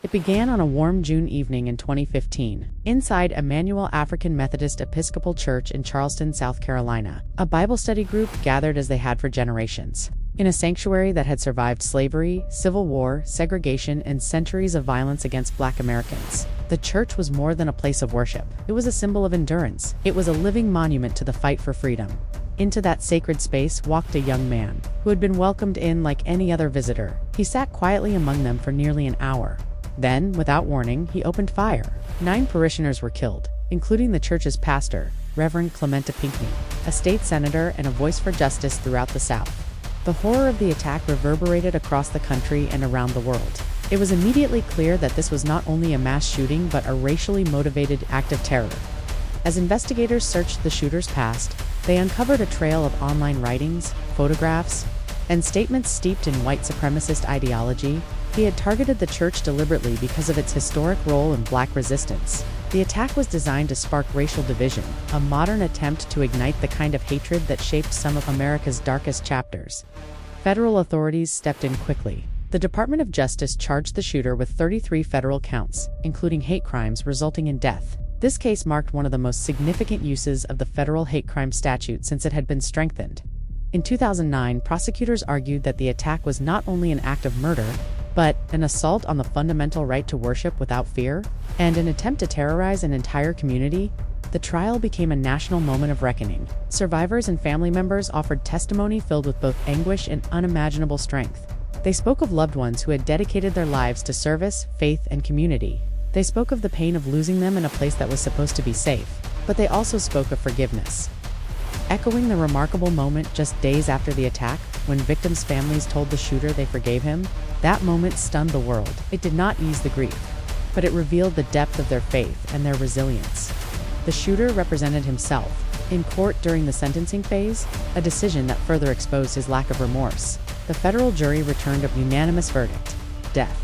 It began on a warm June evening in 2015, inside Emanuel African Methodist Episcopal Church in Charleston, South Carolina. A Bible study group gathered as they had for generations. In a sanctuary that had survived slavery, civil war, segregation, and centuries of violence against Black Americans. The church was more than a place of worship. It was a symbol of endurance. It was a living monument to the fight for freedom. Into that sacred space walked a young man, who had been welcomed in like any other visitor. He sat quietly among them for nearly an hour. Then, without warning, he opened fire. 9 parishioners were killed, including the church's pastor, Reverend Clementa Pinckney, a state senator and a voice for justice throughout the South. The horror of the attack reverberated across the country and around the world. It was immediately clear that this was not only a mass shooting but a racially motivated act of terror. As investigators searched the shooter's past, they uncovered a trail of online writings, photographs, and statements steeped in white supremacist ideology. He had targeted the church deliberately because of its historic role in Black resistance. The attack was designed to spark racial division, a modern attempt to ignite the kind of hatred that shaped some of America's darkest chapters. Federal authorities stepped in quickly. The Department of Justice charged the shooter with 33 federal counts, including hate crimes resulting in death. This case marked one of the most significant uses of the federal hate crime statute since it had been strengthened. In 2009, prosecutors argued that the attack was not only an act of murder, but an assault on the fundamental right to worship without fear, and an attempt to terrorize an entire community. The trial became a national moment of reckoning. Survivors and family members offered testimony filled with both anguish and unimaginable strength. They spoke of loved ones who had dedicated their lives to service, faith, and community. They spoke of the pain of losing them in a place that was supposed to be safe, but they also spoke of forgiveness. Echoing the remarkable moment just days after the attack, when victims' families told the shooter they forgave him, that moment stunned the world. It did not ease the grief, but it revealed the depth of their faith and their resilience. The shooter represented himself in court during the sentencing phase, a decision that further exposed his lack of remorse. The federal jury returned a unanimous verdict: death.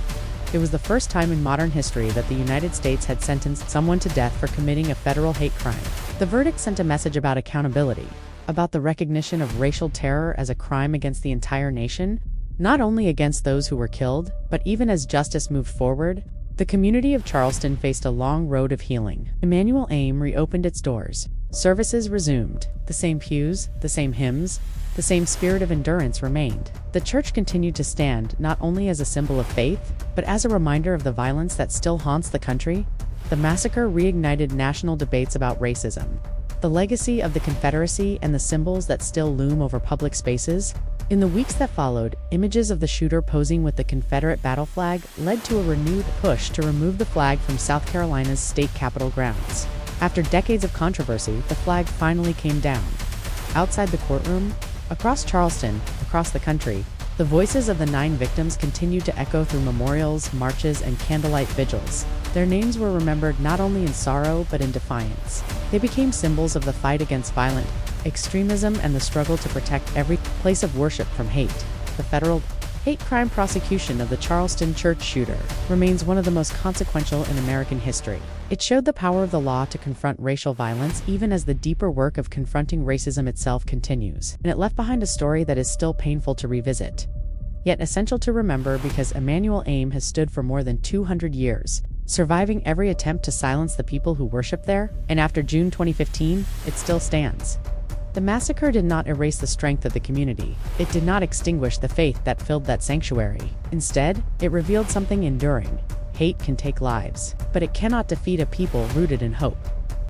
It was the first time in modern history that the United States had sentenced someone to death for committing a federal hate crime. The verdict sent a message about accountability, about the recognition of racial terror as a crime against the entire nation, not only against those who were killed, but even as justice moved forward. The community of Charleston faced a long road of healing. Emanuel AME reopened its doors. Services resumed. The same pews, the same hymns, the same spirit of endurance remained. The church continued to stand not only as a symbol of faith, but as a reminder of the violence that still haunts the country. The massacre reignited national debates about racism, the legacy of the Confederacy, and the symbols that still loom over public spaces. In the weeks that followed, images of the shooter posing with the Confederate battle flag led to a renewed push to remove the flag from South Carolina's state capitol grounds. After decades of controversy, the flag finally came down. Outside the courtroom, across Charleston, across the country, the voices of the 9 victims continued to echo through memorials, marches, and candlelight vigils. Their names were remembered not only in sorrow but in defiance. They became symbols of the fight against violent extremism and the struggle to protect every place of worship from hate. The federal hate crime prosecution of the Charleston church shooter remains one of the most consequential in American history. It showed the power of the law to confront racial violence even as the deeper work of confronting racism itself continues. And it left behind a story that is still painful to revisit, yet essential to remember because Emanuel AME has stood for more than 200 years, surviving every attempt to silence the people who worship there, and after June 2015, it still stands. The massacre did not erase the strength of the community. It did not extinguish the faith that filled that sanctuary. Instead, it revealed something enduring. Hate can take lives, but it cannot defeat a people rooted in hope.